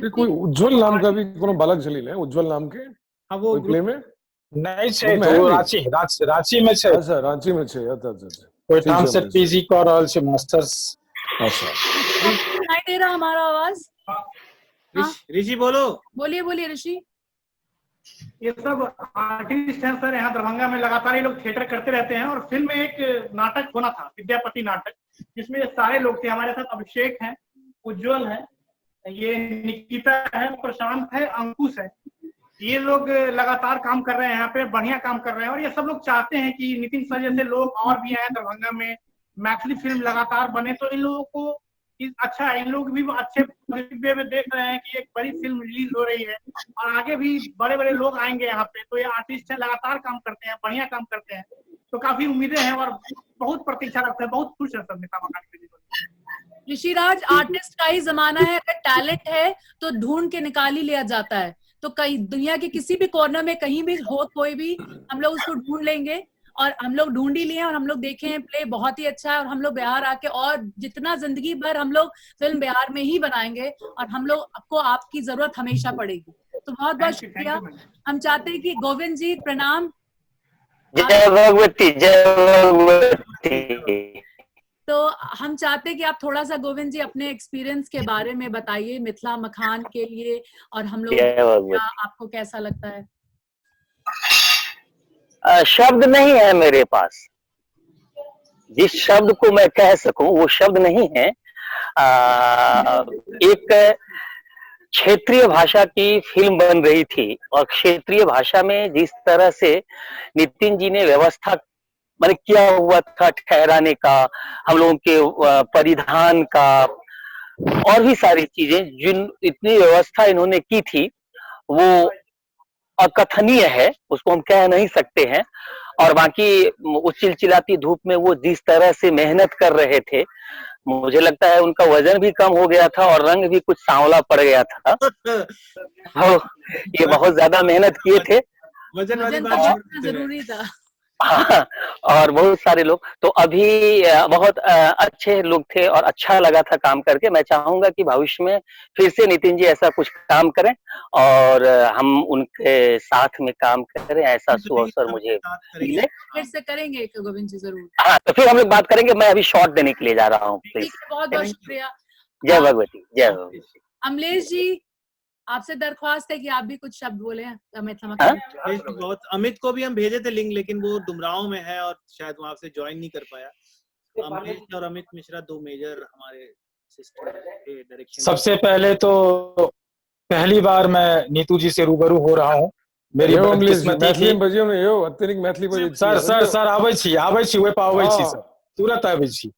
कोई उज्जवल नाम का भी कोनो बालक छलिन है, उज्जवल नाम के वो प्ले में नहीं छे तो वो रांची में छे। अच्छा रांची में छे। अच्छा कोई ठाम से पीजी कर रहल छे, मास्टर्स। अच्छा सुनाई दे रहा हमारा आवाज? ऋषि बोलो। बोलिए ऋषि। ये सब आर्टिस्ट हैं सर, यहाँ दरभंगा में लगातार ये लोग थिएटर करते रहते हैं। और फिल्म में एक नाटक होना था, विद्यापति नाटक, जिसमें सारे लोग थे। हमारे साथ अभिषेक है, उज्जवल है, ये निकिता है, प्रशांत है, अंकुश है। ये लोग लगातार काम कर रहे हैं यहाँ पे, बढ़िया काम कर रहे हैं। और ये सब लोग चाहते हैं कि नितिन सर जैसे लोग और भी आए दरभंगा में, मैथिली फिल्म लगातार बने। तो इन लोगों को अच्छा है, इन लोग भी अच्छे वे में देख रहे हैं कि एक बड़ी फिल्म रिलीज हो रही है और आगे भी बड़े बड़े लोग आएंगे यहाँ पे। तो ये आर्टिस्ट है, लगातार काम करते हैं, बढ़िया काम करते हैं। तो काफी उम्मीदें हैं और बहुत प्रतीक्षा रखते हैं, बहुत खुश है सब मिथिला मकान के लिए। ऋषिराज, आर्टिस्ट का ही जमाना है, अगर टैलेंट है तो ढूंढ के निकाल ही लिया जाता है। तो कहीं दुनिया के किसी भी कॉर्नर में कहीं भी हो कोई भी, हम लोग उसको ढूंढ लेंगे और हम लोग ढूंढ ही लिए और हम लोग देखे हैं प्ले बहुत ही अच्छा है। और हम लोग बिहार आके और जितना जिंदगी भर हम लोग फिल्म बिहार में ही बनाएंगे और हम लोग को आपकी जरूरत हमेशा पड़ेगी। तो बहुत बहुत शुक्रिया। हम चाहते हैं कि गोविंद जी प्रणाम। जय भगवती, जय भगवती। तो हम चाहते हैं कि आप थोड़ा सा गोविंद जी अपने एक्सपीरियंस के बारे में बताइए मिथिला मखान के लिए, और हम लोग आपको कैसा लगता है? शब्द नहीं है मेरे पास जिस शब्द को मैं कह सकूं, वो शब्द नहीं है। एक क्षेत्रीय भाषा की फिल्म बन रही थी और क्षेत्रीय भाषा में जिस तरह से नितिन जी ने व्यवस्था मैंने किया हुआ था ठहराने का, हम लोगों के परिधान का और भी सारी चीजें, जिन इतनी व्यवस्था इन्होंने की थी वो अकथनीय है, उसको हम कह नहीं सकते हैं। और बाकी उस चिलचिलाती धूप में वो जिस तरह से मेहनत कर रहे थे, मुझे लगता है उनका वजन भी कम हो गया था और रंग भी कुछ सांवला पड़ गया था। तो ये बहुत ज्यादा मेहनत किए थे। वजन वाली वजन बात तो छोड़ बढ़ना देते जरूरी था। हाँ, और बहुत सारे लोग तो अभी बहुत अच्छे लोग थे और अच्छा लगा था काम करके। मैं चाहूंगा कि भविष्य में फिर से नितिन जी ऐसा कुछ काम करें और हम उनके साथ में काम करें, ऐसा सुअवसर मुझे मिले। फिर से करेंगे गोविंद जी जरूर। हाँ, तो फिर हम लोग बात करेंगे। मैं अभी शॉट देने के लिए जा रहा हूँ, प्लीज। ठीक है, बहुत बहुत शुक्रिया। जय भगवती, जय भगवती। अमलेश जी, आपसे दरख्वास्त है कि आप भी कुछ शब्द बोले मिथिला हैं। मकान। बहुत अमित को भी हम भेजे थे लिंक, लेकिन वो डुमराव में है और शायद वहां से ज्वाइन नहीं कर पाया। अमलेश और अमित मिश्रा दो मेजर हमारे डायरेक्शन। सबसे पहले तो पहली बार मैं नीतू जी से रूबरू हो रहा हूँ। मेरी बदकिस्मती थी। सर आबै छी वे पाबै छी सर, तुरंत आबै छी।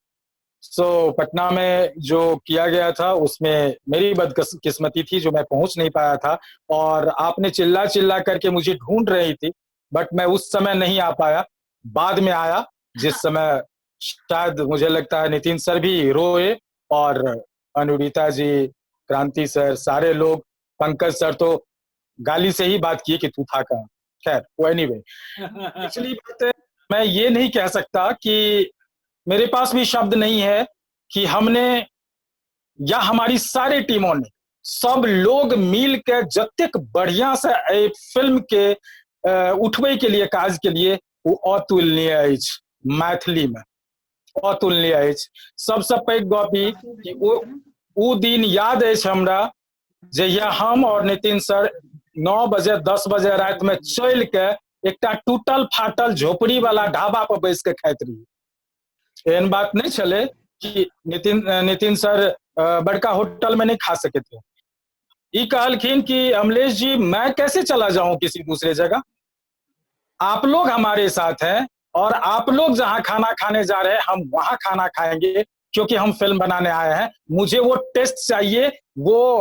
पटना में जो किया गया था उसमें मेरी बदकिस्मती थी जो मैं पहुंच नहीं पाया था, और आपने चिल्ला चिल्ला करके मुझे ढूंढ रही थी, बट मैं उस समय नहीं आ पाया, बाद में आया, जिस समय शायद मुझे लगता है नितिन सर भी रोए और अनुरीता जी, क्रांति सर, सारे लोग, पंकज सर तो गाली से ही बात किए कि तू था कहाँ। खैर वो एनीवे, पिछली बात मैं ये नहीं कह सकता कि मेरे पास भी शब्द नहीं है कि हमने या हमारी सारी टीमों ने सब लोग मिल के जतेक बढ़िया से फिल्म के उठबे के लिए काज के लिए वो अतुलनीय अछि। मैथिली में अतुलनीय अछि। सबसे पैघ गप ई कि वो दिन याद अछि हमरा जहिया हम और नितिन सर 9 बजे 10 बजे रात में चल के एकटा टूटल फाटल झोपड़ी वाला ढाबा पर बैस के खाइत रही। एहन बात नहीं चले कि नितिन सर बड़का होटल में नहीं खा सके थे। ये कहलखिन कि अमलेश जी मैं कैसे चला जाऊं किसी दूसरे जगह, आप लोग हमारे साथ हैं और आप लोग जहां खाना खाने जा रहे हैं हम वहां खाना खाएंगे, क्योंकि हम फिल्म बनाने आए हैं। मुझे वो टेस्ट चाहिए, वो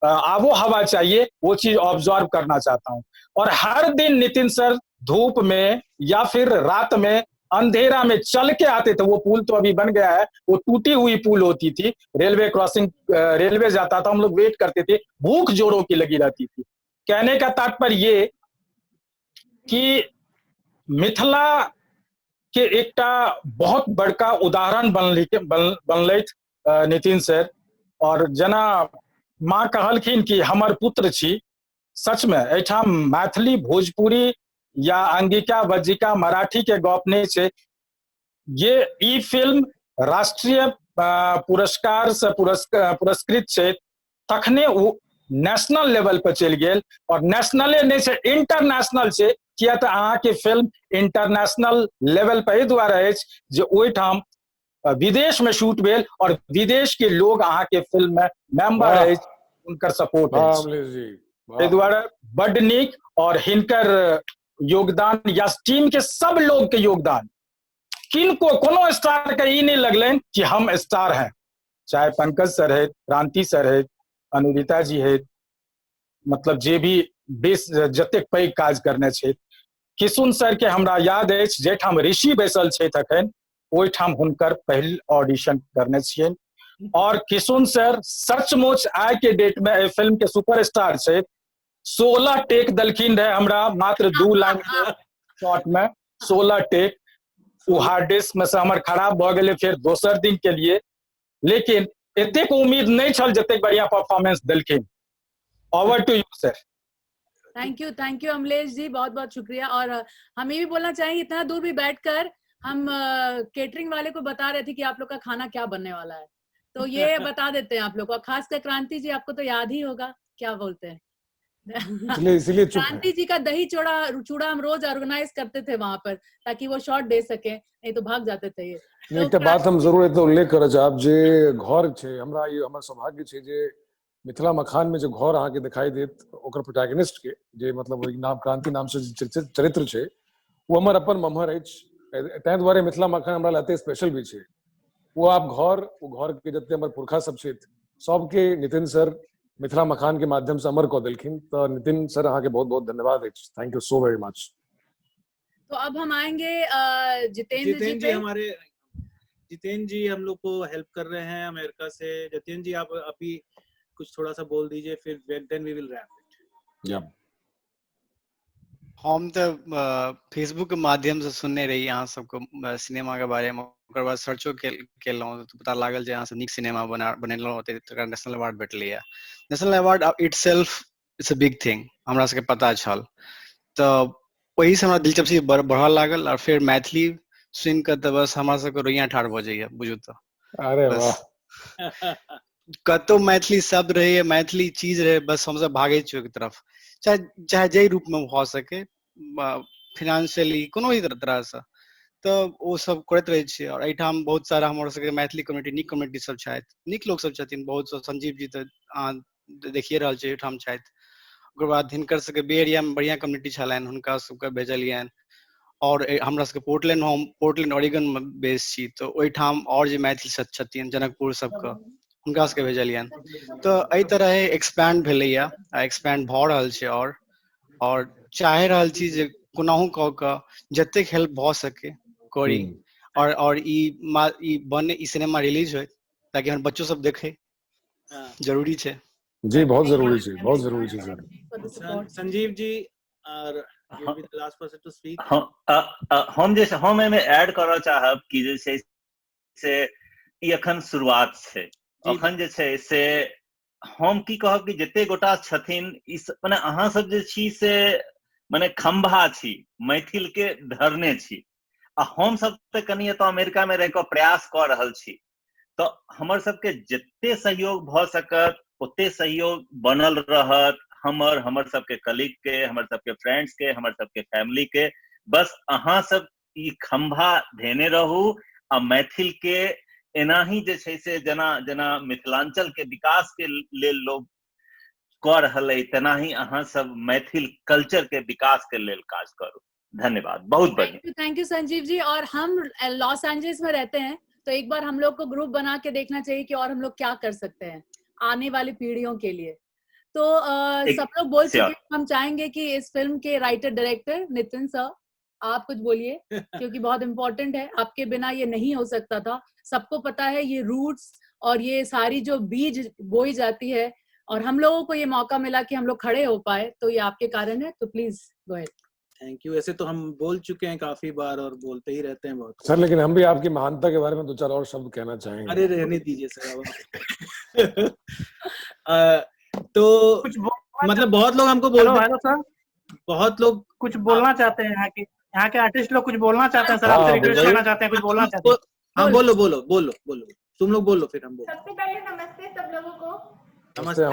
आबो हवा चाहिए, वो चीज ऑब्जर्व करना चाहता हूं। और हर दिन नितिन सर धूप में या फिर रात में अंधेरा में चल के आते थे। वो पुल तो अभी बन गया है, वो टूटी हुई पुल होती थी, रेलवे क्रॉसिंग, रेलवे जाता था, हम लोग वेट करते थे, भूख जोरों की लगी रहती थी। कहने का तात्पर्य ये कि मिथिला के एकटा बहुत बड़का उदाहरण बनलैथ नितिन सर। और जना माँ कहलखिन कि हमर पुत्र छी, सच में एठाम मैथिली, भोजपुरी या अंगिका, बज्जिका, मराठी के गप नहीं छे। ये ई फिल्म राष्ट्रीय पुरस्कार से पुरस्कृत छे, तखने वो नेशनल लेवल पर चल गेल, और नेशनले नहीं छे, इंटरनेशनल छे। किया तो अहाँ के फिल्म इंटरनेशनल लेवल पर एहि दुआरे अछि जे ओहिठाम विदेश में शूट भेल और विदेश के लोग अहाँ के फिल्म में मेंबर अछि, उनकर सपोर्ट अछि। एहि दुआरे बड नीक। और हिनकर योगदान या टीम के सब लोग के योगदान, किनको कोनो स्टार के ई नहीं लगलन कि हम स्टार हैं, चाहे पंकज सर है, क्रांति सर है, अनुरीता जी है, मतलब जे भी बेस जतेक पैघ काज करने छे। किशुन सर के हमरा याद अछि जेठाम ऋषि बैसल छे तखन ओहिठाम हुनकर पहिल ऑडिशन करने छियन। और किशुन सर सचमुच आज के डेट में फिल्म के सुपरस्टार छे। 16 टेक दलखिन रहे हमरा, मात्र 2 लाइन के शॉट में 16 टेक। वो हार्ड डिस्क में से हमर खराब भ गेले फिर दोसर दिन के लिए, लेकिन एतेक उम्मीद नहीं छल जतेक बढ़िया परफॉर्मेंस दलखिन। Over to you sir. Thank you Amlesh ji, बहुत बहुत शुक्रिया। और हम ये भी बोलना चाहेंगे, इतना दूर भी बैठकर हम केटरिंग वाले को बता रहे थे कि आप लोग का खाना क्या बनने वाला है, तो ये बता देते हैं आप लोग को। खासकर क्रांति जी, आपको तो याद ही होगा, क्या बोलते हैं? इसलिए चुप है। क्रांति जी का दही चूड़ा हम रोज ऑर्गेनाइज करते थे वहां पर, ताकि वो शॉट दे सके, नहीं तो भाग जाते थे ये। एकटा बात हम जरूर एतय उल्लेख करय चाहब जे घर छै, हमरा ई हमर सौभाग्य छै जे मिथिला मखान में जे घर अहाँके दिखाई देत ओकर प्रोटैगनिस्ट के जे मतलब ओहि नाम क्रांति नाम से चरित्र छै वो हमर अपन मम्हर अछि, ताहि दुआरे मिथिला मखान हमरा लए स्पेशल भी छै। वो आप घर के जते हमर पुरखा सब छै सबके नितिन सर मिथिला मखान के माध्यम से अमर कऽ देलखिन। तो नितिन सर अहाँके बहुत बहुत धन्यवाद अछि, thank you so very much. तो अब हम आएंगे जितेंद्र जी हमारे जितेंद्र जी हम लोग को हेल्प कर रहे हैं अमेरिका से। जितेंद्र जी आप अभी कुछ थोड़ा सा बोल दीजिए, फिर then we will wrap it. हम तो फेसबुक के माध्यम से सुनने रही यहाँ सबको सिनेमा के बारे में, ओकर बाद सर्चो केलहुँ तो पता लागल जे यहाँ से नीक सिनेमा बनेलहुँ होते तो नेशनल अवार्ड भेटलैया। National award itself it's a big thing, हमरा सबके पता छल। तो वही से हमरा दिलचस्पी बढ़ल लागल, और फिर मैथिली सुन के तो बस हमरा सबके रोइयां ठाढ़ भ जाइए, बुझू तो। अरे वाह। कतो मैथिली शब्द रहे, मैथिली चीज रहे, बस हम सब भागे छियै ओहि तरफ, चाहे जे रूप में हो सके, फाइनेंशियली कोनो भी तरह से, तो वो सब करते रहे छियै। और एहिठाम बहुत सारा हमर सबके मैथिली कम्युनिटी, नीक कम्युनिटी सब छथि, नीक लोग सब छथिन बहुत। संजीव जी तो देखिए रहल छै एहिठाम छथि। ओकर बाद हिनकर सबके बे एरिया में बढ़िया कम्युनिटी छलनि, हुनका सबके भेजलियनि। और हमरा सबके पोर्टलैंड ऑरिगन में बेस छी, तो ओहिठाम और जे मैथिल छथिन जनकपुर सबके, हुनका सबके भेजलियनि। तो एहि तरह एक्सपैंड भेलैया, एक्सपैंड भऽ रहल छै। और चाहे रहल छी जे कोनाहु कऽ कऽ जतेक हेल्प भऽ सके करी, और ई सिनेमा रिलीज होय ताकि हमर बच्चों सब देखे, जरूरी छै जी, बहुत जरूरी छै, बहुत जरूरी छै सर। संजीव जी और you will be the last person to speak. हम एमे ऐड करऽ चाहब कि जे छै से ई अखन शुरुआत छै। अखन जे छै से हम की कहब कि जते गोटा छथिन मने अहाँ सब जे छी से मने खंभा छी, मैथिल के धरने छी, आ हम सब तऽ कनी एतऽ अमेरिका में रह कऽ प्रयास कऽ रहल छी। तो हमर सबके जते सहयोग भऽ सकत ओते सहयोग बनल रहत, हमर सबके कलीग के, हमर सबके फ्रेंड्स के, हमर सबके फैमिली के। बस अहाँ सब ई खंभा धेने रहू, आ मैथिल के एना ही जे छै से जेना मिथिलांचल के विकास के लेल लोग कऽ रहल है, तेना ही अहाँ सब मैथिल कल्चर के विकास के लेल काज करू। धन्यवाद, बहुत बढ़िया। Thank you Sanjeev ji. और हम लॉस एंजलिस में रहते हैं, तो एक बार हम लोग को ग्रुप बना के देखना चाहिए कि और हम लोग क्या कर सकते हैं आने वाली पीढ़ियों के लिए। तो सब लोग बोल चुके हैं, हम चाहेंगे कि इस फिल्म के राइटर डायरेक्टर नितिन सर आप कुछ बोलिए, क्योंकि बहुत इम्पोर्टेंट है, आपके बिना ये नहीं हो सकता था। सबको पता है ये रूट्स और ये सारी जो बीज बोई जाती है, और हम लोगों को ये मौका मिला कि हम लोग खड़े हो पाए, तो ये आपके कारण है। तो please go ahead. Thank you. ऐसे तो हम बोल चुके हैं काफी बार और बोलते ही रहते हैं बहुत सर, लेकिन हम भी आपकी महानता के बारे में 2-4 और शब्द कहना चाहेंगे। अरे रहने दीजिए सर। तो मतलब बहुत लोग हमको बोलते हैं, सर बहुत लोग कुछ बोलना चाहते हैं, यहाँ के आर्टिस्ट लोग कुछ बोलना चाहते हैं सर, आपसे रिक्वेस्ट करना चाहते हैं, कुछ बोलना चाहते हैं। हाँ बोलो, तुम लोग बोलो, फिर हम बोलो। सबसे पहले नमस्ते सब लोगों को। नमस्ते।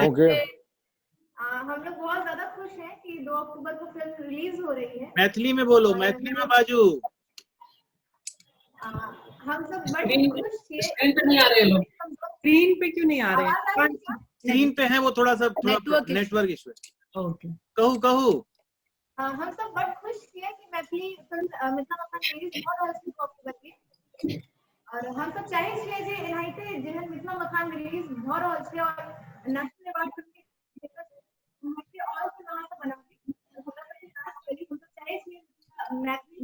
हम लोग बहुत ज्यादा खुश हैं कि 2 अक्टूबर को फिल्म रिलीज हो रही है। मैथिली में बोलो, मैथिली में बाजू। हम सब बड़े खुश थे। स्क्रीन पे नहीं आ रहे लोग, स्क्रीन पे क्यों नहीं आ रहे हैं? स्क्रीन पे है वो, थोड़ा नेटवर्क इशू है। ओके, कहू। हम सब बड़े खुश थे कि मैथिली फिल्म मिथिला मखान रिलीज हो रहल छै 2 अक्टूबर के, और हम सब चाहे छियै जे एनाहिते जेहन मिथिला मखान रिलीज भ रहल छै और नेशनल अवार्ड के और से वहां से बनाते हमरा सबके खास करी, हम सब चाहे छियै मैथिली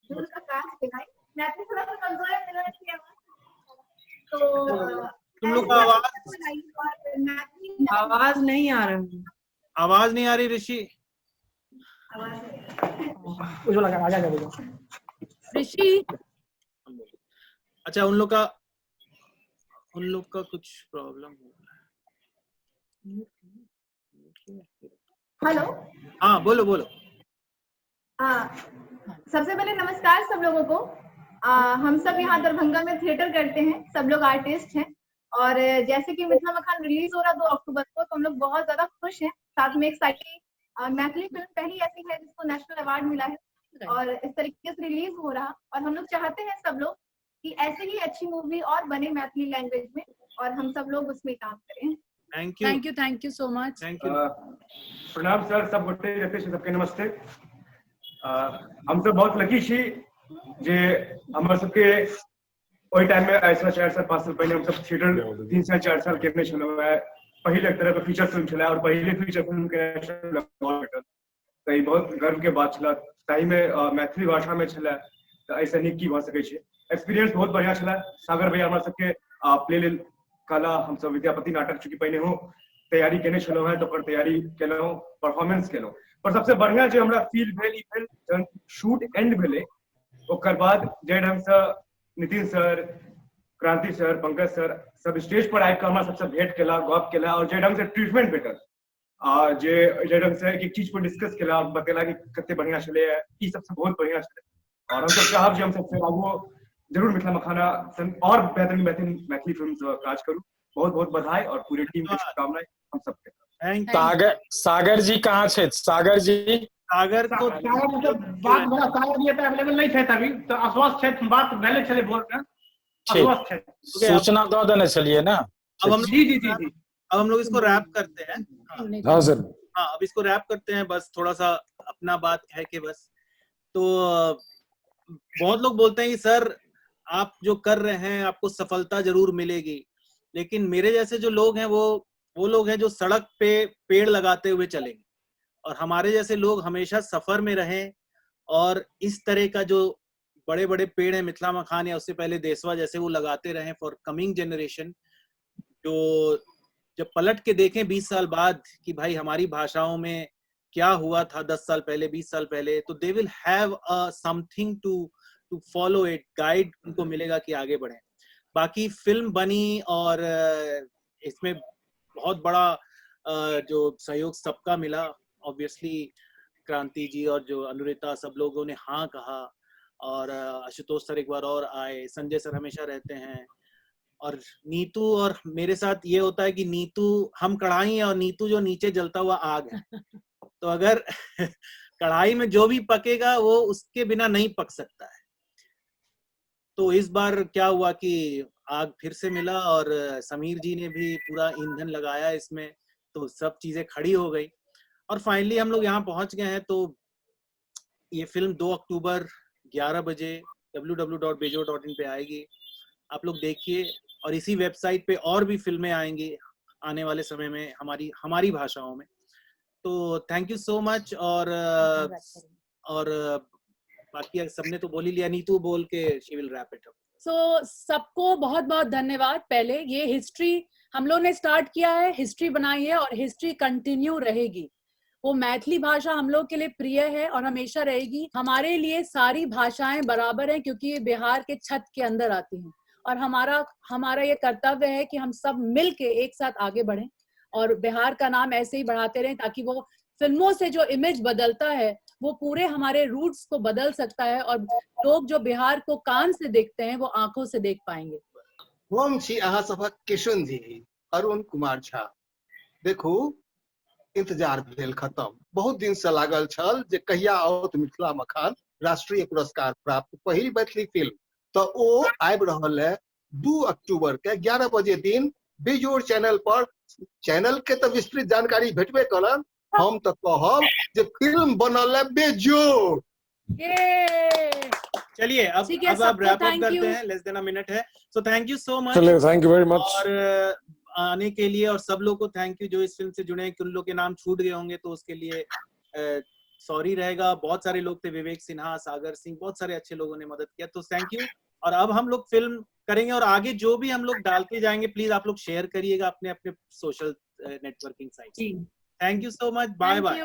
सब का काज दिखाई, मैथिली थोड़ा सा कमजोर मिल रहा है। तो तुम लोग का आवाज नहीं आ रहा है। आवाज नहीं आ रही ऋषि। ऋषि, अच्छा उन लोग का कुछ प्रॉब्लम हो रहा है। हेलो, हाँ बोलो। सबसे पहले नमस्कार सब लोगों को। हम सब यहाँ दरभंगा में थिएटर करते हैं, सब लोग आर्टिस्ट हैं, और जैसे कि मिथिला मखान रिलीज हो रहा 2 अक्टूबर को, तो हम लोग बहुत ज्यादा खुश हैं। साथ में एक्साइटिंग मैथिली फिल्म पहली ऐसी है जिसको नेशनल अवार्ड मिला है और इस तरीके से रिलीज हो रहा, और हम लोग चाहते हैं सब लोग कि ऐसे ही अच्छी मूवी और बने मैथिली लैंग्वेज में, और हम सब लोग उसमें काम करें। Thank you so much. प्रणाम सर, सब गोटे जते छै सबके नमस्ते। हम सब बहुत लकी छी जे हमर सबके ओहि टाइम में ऐसा 4 साल 5 साल पहले हम सब थिएटर 3 साल 4 साल केने छलहुँ है। पहले एक तरह के फीचर फिल्म छला और पहले फीचर फिल्म के नेशनल अवार्ड भेटल, तो ई बहुत गर्व के बात छला। ताहि में मैथिली भाषा में छला, तो ऐसा नीक की भ सकै छै। एक्सपीरियंस बहुत बढ़िया छला। सागर भैया हमरा सबके प्ले लेल काला हम सब विद्यापति नाटक चूंकि पहले हो तैयारी केने छलहुँ है, तो ओकर तैयारी केलहुँ, परफॉर्मेंस केलहुँ। पर सबसे बढ़िया जे हमरा फील भेल ई भेल जहन शूट एंड भेलै, ओकर बाद जे ढंग से नितिन सर, क्रांति सर, पंकज सर सब स्टेज पर आबि कऽ हमरा सबसे भेंट केला, गप केला, और जे ढंग से ट्रीटमेंट भेटल, जे ढंग से एक चीज पर डिस्कस केला और बतेला कि कते बढ़िया छलै, ई सबसे बहुत बढ़िया छलै। और हम सब चाहब जे हम सबसे आगू जरूर मिथिला मखाना और बेहतरीन मैथिली फिल्म से काज करूँ। बहुत बहुत बधाई और पूरी टीम के शुभकामनाएं हम सबके। सागर जी कहाँ छे? सागर जी, सागर तो मतलब बात बड़ा सागर जी एतऽ अवेलेबल नहीं छथि अभी, तो अस्वस्थ छथि, बात भेले छलै भोर में, अस्वस्थ छथि। सूचना दो देने चलिए ना। अब हम जी अब हम लोग इसको रैप करते हैं। हाँ सर, हाँ अब इसको रैप करते हैं, बस थोड़ा सा अपना बात है कि बस, तो बहुत लोग बोलते हैं कि सर आप जो कर रहे हैं आपको सफलता जरूर मिलेगी, लेकिन मेरे जैसे जो लोग हैं वो लोग हैं जो सड़क पे पेड़ लगाते हुए चलेंगे, और हमारे जैसे लोग हमेशा सफर में रहें और इस तरह का जो बड़े बड़े पेड़ हैं मिथिला मखान या उससे पहले देसवा जैसे वो लगाते रहें फॉर कमिंग जनरेशन, जो जब पलट के देखें 20 साल बाद कि भाई हमारी भाषाओं में क्या हुआ था 10 साल पहले 20 साल पहले, तो they will have something to follow it, guide उनको मिलेगा कि आगे बढ़े। बाकी फिल्म बनी और इसमें बहुत बड़ा जो सहयोग सबका मिला, ऑब्वियसली क्रांति जी और जो अनुरिता सब लोगों ने हाँ कहा, और आशुतोष सर एक बार और आए, संजय सर हमेशा रहते हैं, और नीतू और मेरे साथ ये होता है कि नीतू हम कढ़ाई है और नीतू जो नीचे जलता हुआ आग है, तो अगर कढ़ाई में जो भी पकेगा वो उसके बिना नहीं पक सकता है। तो इस बार क्या हुआ कि आग फिर से मिला और समीर जी ने भी पूरा ईंधन लगाया इसमें, तो सब चीजें खड़ी हो गई और फाइनली हम लोग यहाँ पहुंच गए हैं। तो ये फिल्म 2 अक्टूबर 11 बजे www.bejo.in पे आएगी, आप लोग देखिए, और इसी वेबसाइट पे और भी फिल्में आएंगी आने वाले समय में हमारी भाषाओं में। तो थैंक यू सो मच। और बाकी सबने तो बोल ही लिया, नीतू बोल के she will wrap it up. So सबको बहुत बहुत धन्यवाद। पहले ये हिस्ट्री हम लोग ने स्टार्ट किया है, हिस्ट्री बनाई है और हिस्ट्री कंटिन्यू रहेगी। वो मैथिली भाषा हम लोग के लिए प्रिय है और हमेशा रहेगी। हमारे लिए सारी भाषाएं बराबर हैं क्योंकि ये बिहार के छत के अंदर आती हैं, और हमारा ये कर्तव्य है कि हम सब मिल के एक साथ आगे बढ़ें और बिहार का नाम ऐसे ही बढ़ाते रहें, ताकि वो फिल्मों से जो इमेज बदलता है वो पूरे हमारे रूट्स को बदल सकता है और लोग जो बिहार को कान से देखते हैं वो आंखों से देख पाएंगे। हम छी अहाँ सभक किशन जी, अरुण कुमार झा। देखू इंतजार भेल खत्म, बहुत दिन से लागल छल जे कहिया आओत मिथिला मखान राष्ट्रीय पुरस्कार प्राप्त पहिल मैथिली फिल्म, तो ओ आबि रहल है 2 अक्टूबर के 11 बजे दिन बेजोड़ चैनल पर। चैनल के तो विस्तृत जानकारी भेटबे करल, हम तो कहब जे फिल्म बनल है बेजोड़। चलिए अब रैप अप करते हैं, लेस देन अ मिनट है। So thank you so much, thank you very much और आने के लिए, और सब लोग को थैंक यू जो इस फिल्म से जुड़े हैं। कुछ लोग के नाम छूट गए होंगे तो उसके लिए सॉरी रहेगा। बहुत सारे लोग थे, विवेक सिन्हा, सागर सिंह, बहुत सारे अच्छे लोगों ने मदद किया, तो थैंक यू। और अब हम लोग फिल्म करेंगे और आगे जो भी हम लोग डालते जाएंगे प्लीज आप लोग शेयर करिएगा अपने अपने social networking site. Thank you so much, bye bye.